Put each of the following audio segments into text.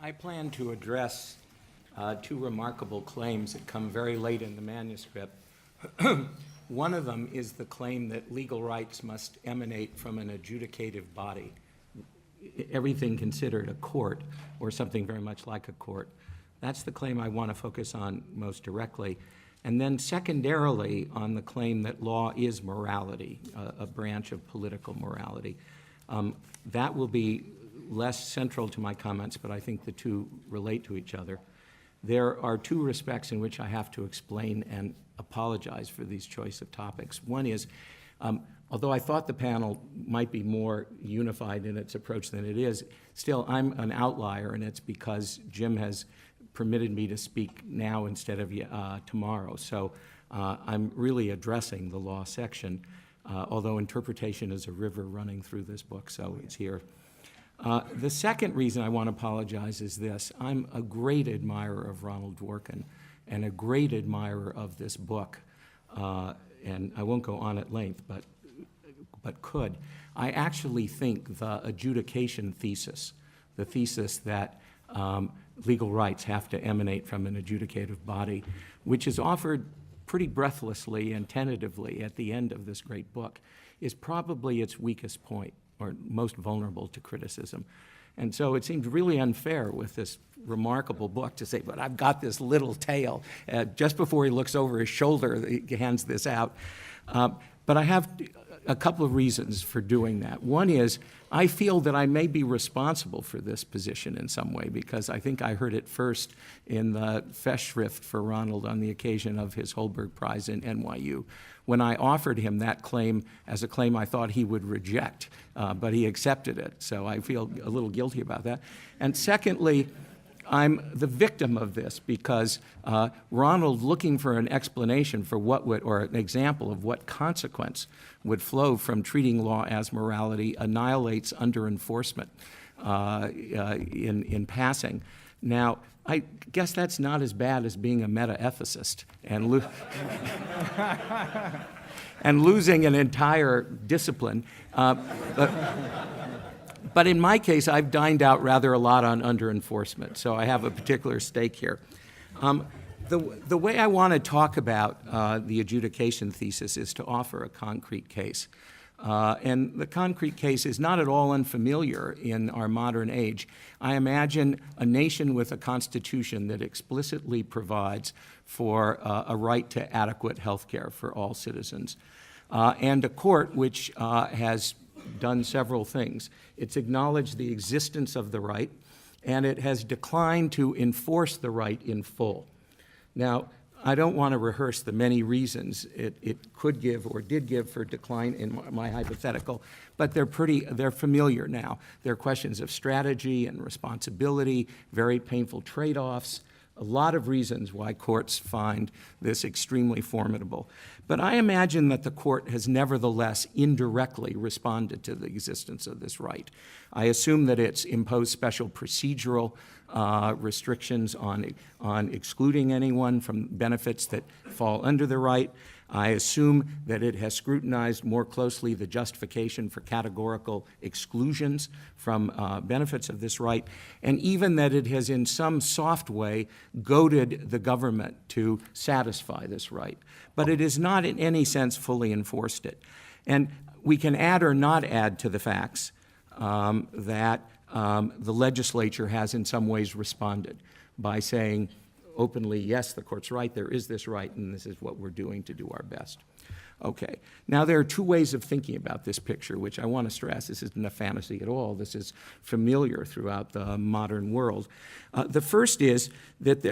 I plan to address two remarkable claims that come very late in the manuscript. One of them is the claim that legal rights must emanate from an adjudicative body, everything considered a court or something very much like a court. That's the claim I want to focus on most directly. And then secondarily on the claim that law is morality, a branch of political morality. That will be less central to my comments, but I think the two relate to each other. There are two respects in which I have to explain and apologize for these choice of topics. One is, although I thought the panel might be more unified in its approach than it is, still I'm an outlier, and it's because Jim has permitted me to speak now instead of tomorrow. So I'm really addressing the law section, although interpretation is a river running through this book, so it's here. The second reason I want to apologize is this. I'm a great admirer of Ronald Dworkin and a great admirer of this book, and I won't go on at length, but could. I actually think the adjudication thesis, the thesis that legal rights have to emanate from an adjudicative body, which is offered pretty breathlessly and tentatively at the end of this great book, is probably its weakest point or most vulnerable to criticism. And so it seems really unfair with this remarkable book to say, but I've got this little tale. Just before he looks over his shoulder, he hands this out. But I have a couple of reasons for doing that. One is I feel that I may be responsible for this position in some way because I think I heard it first in the Festschrift for Ronald on the occasion of his Holberg Prize in NYU, when I offered him that claim as a claim I thought he would reject, but he accepted it. So I feel a little guilty about that. And secondly, I'm the victim of this because Ronald, looking for an explanation for what would, or an example of what consequence would flow from treating law as morality, annihilates under enforcement in passing. Now, I guess that's not as bad as being a meta-ethicist and, and losing an entire discipline. But in my case, I've dined out rather a lot on under-enforcement, so I have a particular stake here. The way I want to talk about the adjudication thesis is to offer a concrete case. And the concrete case is not at all unfamiliar in our modern age. I imagine a nation with a constitution that explicitly provides for a right to adequate health care for all citizens, and a court which has done several things. It's acknowledged the existence of the right, and it has declined to enforce the right in full. Now, I don't want to rehearse the many reasons it could give or did give for decline in my hypothetical, but they're familiar now. They're questions of strategy and responsibility, very painful trade-offs, a lot of reasons why courts find this extremely formidable. But I imagine that the court has nevertheless indirectly responded to the existence of this right. I assume that it's imposed special procedural restrictions on excluding anyone from benefits that fall under the right. I assume that it has scrutinized more closely the justification for categorical exclusions from benefits of this right, and even that it has in some soft way goaded the government to satisfy this right. But it has not in any sense fully enforced it. And we can add or not add to the facts that the legislature has in some ways responded by saying openly, yes, the court's right, there is this right, and this is what we're doing to do our best. Okay, now there are two ways of thinking about this picture, which I want to stress. This isn't a fantasy at all. This is familiar throughout the modern world. The first is that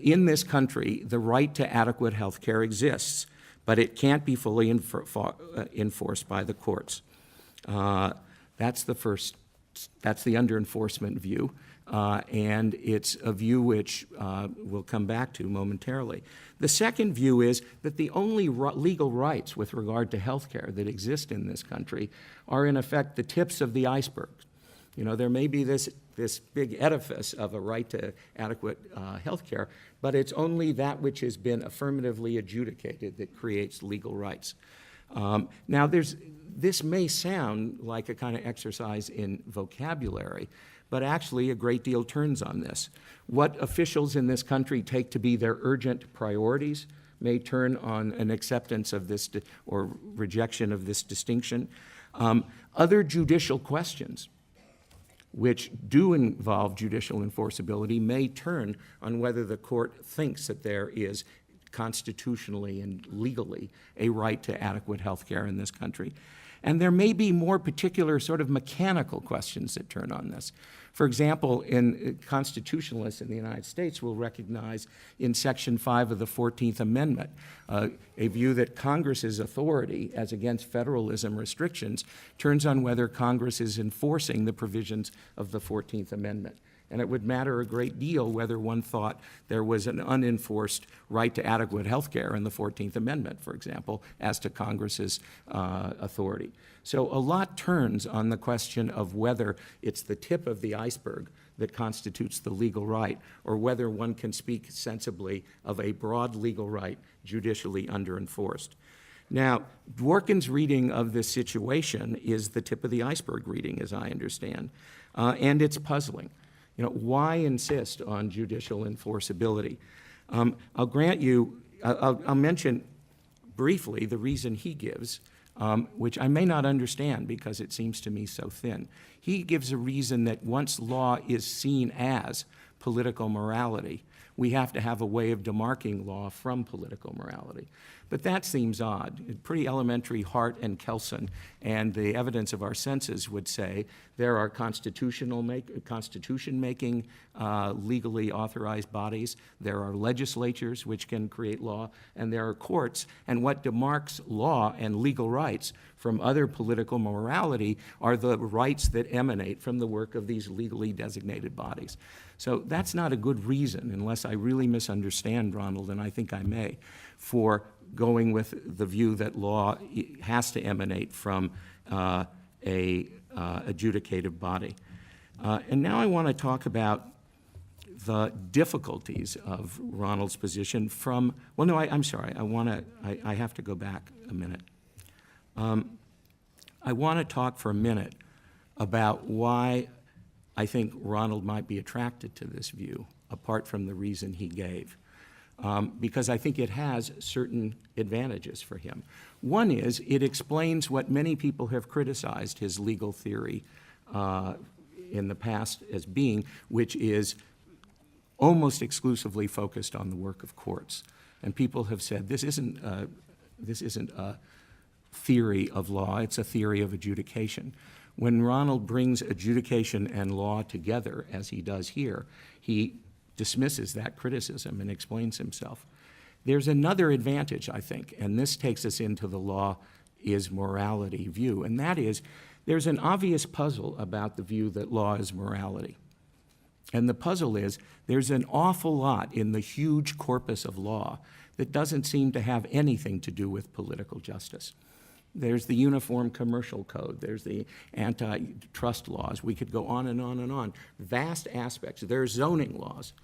in this country, the right to adequate health care exists, but it can't be fully enforced by the courts. That's the under-enforcement view. And it's a view which we'll come back to momentarily. The second view is that the only legal rights with regard to health care that exist in this country are in effect the tips of the iceberg. You know, there may be this big edifice of a right to adequate health care, but it's only that which has been affirmatively adjudicated that creates legal rights. Now, this may sound like a kind of exercise in vocabulary, but actually a great deal turns on this. What officials in this country take to be their urgent priorities may turn on an acceptance of this or rejection of this distinction. Other judicial questions which do involve judicial enforceability may turn on whether the court thinks that there is constitutionally and legally a right to adequate health care in this country. And there may be more particular sort of mechanical questions that turn on this. For example, constitutionalists in the United States will recognize in Section 5 of the 14th Amendment a view that Congress's authority, as against federalism restrictions, turns on whether Congress is enforcing the provisions of the 14th Amendment. And it would matter a great deal whether one thought there was an unenforced right to adequate health care in the 14th Amendment, for example, as to Congress's authority. So a lot turns on the question of whether it's the tip of the iceberg that constitutes the legal right, or whether one can speak sensibly of a broad legal right judicially underenforced. Now, Dworkin's reading of this situation is the tip of the iceberg reading, as I understand, and it's puzzling. Why insist on judicial enforceability? I'll grant you, I'll mention briefly the reason he gives, which I may not understand because it seems to me so thin. He gives a reason that once law is seen as political morality, we have to have a way of demarking law from political morality. But that seems odd. Pretty elementary Hart and Kelson and the evidence of our senses would say there are constitution-making legally authorized bodies, there are legislatures which can create law, and there are courts. And what demarks law and legal rights from other political morality are the rights that emanate from the work of these legally designated bodies. So that's not a good reason, unless I really misunderstand Ronald, and I think I may, for going with the view that law has to emanate from a adjudicative body. And now I want to talk about the difficulties of Ronald's position from, well, no, I'm sorry, I have to go back a minute. I want to talk for a minute about why I think Ronald might be attracted to this view, apart from the reason he gave, because I think it has certain advantages for him. One is it explains what many people have criticized his legal theory in the past as being, which is almost exclusively focused on the work of courts. And people have said this isn't a theory of law, it's a theory of adjudication. When Ronald brings adjudication and law together, as he does here, he dismisses that criticism and explains himself. There's another advantage, I think, and this takes us into the law is morality view, and that is there's an obvious puzzle about the view that law is morality. And the puzzle is there's an awful lot in the huge corpus of law that doesn't seem to have anything to do with political justice. There's the Uniform Commercial Code. There's the antitrust laws. We could go on and on and on. Vast aspects. There's zoning laws.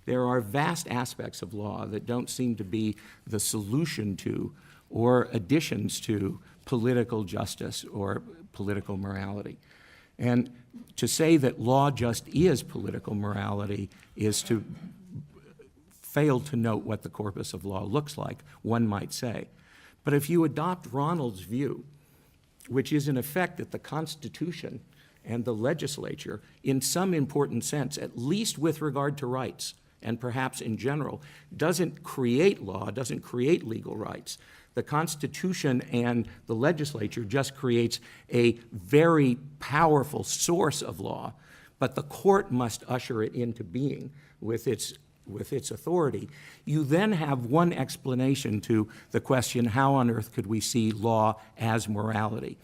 There are vast aspects of law that don't seem to be the solution to or additions to political justice or political morality. And to say that law just is political morality is to fail to note what the corpus of law looks like, one might say. But if you adopt Ronald's view, which is in effect that the Constitution and the legislature, in some important sense, at least with regard to rights, and perhaps in general, doesn't create law, doesn't create legal rights. The Constitution and the legislature just creates a very powerful source of law, but the court must usher it into being with its authority. You then have one explanation to the question, how on earth could we see law as morality?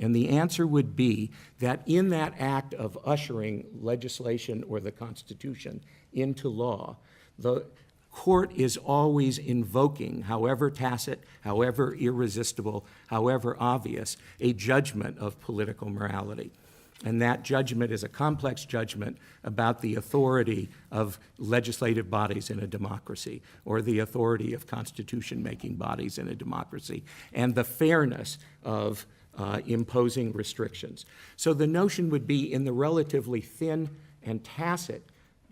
And the answer would be that in that act of ushering legislation or the Constitution into law, the court is always invoking, however tacit, however irresistible, however obvious, a judgment of political morality. And that judgment is a complex judgment about the authority of legislative bodies in a democracy, or the authority of constitution-making bodies in a democracy, and the fairness of imposing restrictions. So the notion would be, in the relatively thin and tacit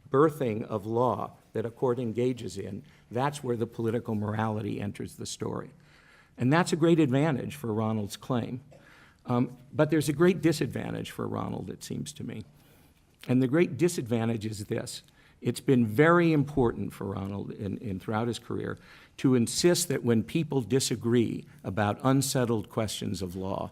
birthing of law that a court engages in, that's where the political morality enters the story. And that's a great advantage for Ronald's claim. But there's a great disadvantage for Ronald, it seems to me. And the great disadvantage is this. It's been very important for Ronald throughout his career to insist that when people disagree about unsettled questions of law,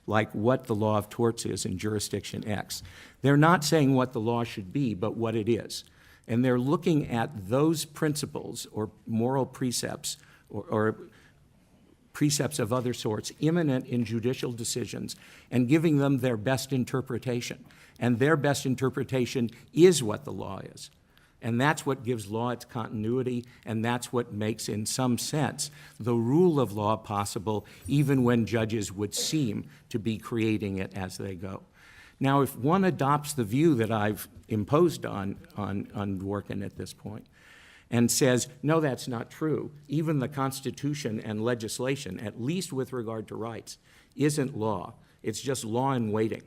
like what the law of torts is in jurisdiction X, they're not saying what the law should be, but what it is. And they're looking at those principles or moral precepts or precepts of other sorts imminent in judicial decisions and giving them their best interpretation. And their best interpretation is what the law is. And that's what gives law its continuity, and that's what makes, in some sense, the rule of law possible, even when judges would seem to be creating it as they go. Now, if one adopts the view that I've imposed on Dworkin at this point, and says, no, that's not true, even the Constitution and legislation, at least with regard to rights, isn't law. It's just law in waiting.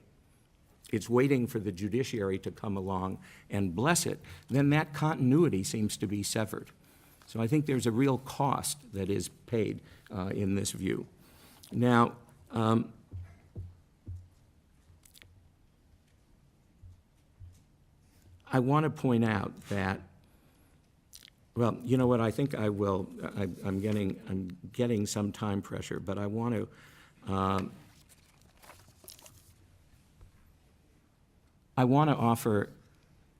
It's waiting for the judiciary to come along and bless it, then that continuity seems to be severed. So I think there's a real cost that is paid in this view. Now, I want to point out that, well, you know what, I think I will, I'm getting some time pressure, but I want to offer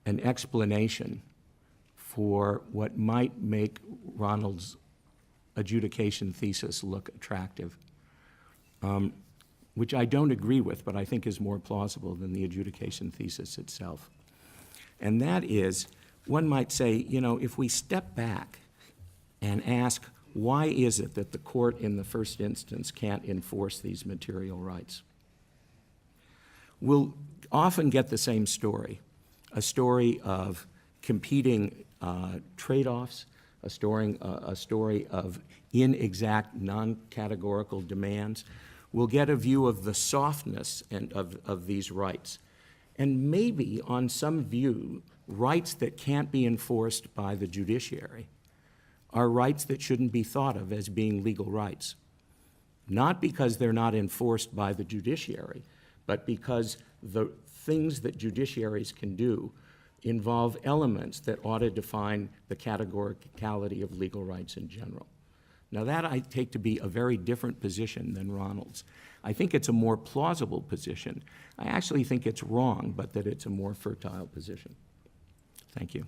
an explanation for what might make Ronald's adjudication thesis look attractive, which I don't agree with, but I think is more plausible than the adjudication thesis itself. And that is, one might say, you know, if we step back and ask, why is it that the court in the first instance can't enforce these material rights? We'll often get the same story, a story of competing trade-offs, a story of inexact, non-categorical demands. We'll get a view of the softness of these rights. And maybe, on some view, rights that can't be enforced by the judiciary are rights that shouldn't be thought of as being legal rights. Not because they're not enforced by the judiciary, but because the things that judiciaries can do involve elements that ought to define the categoricality of legal rights in general. Now that I take to be a very different position than Ronald's. I think it's a more plausible position. I actually think it's wrong, but that it's a more fertile position. Thank you.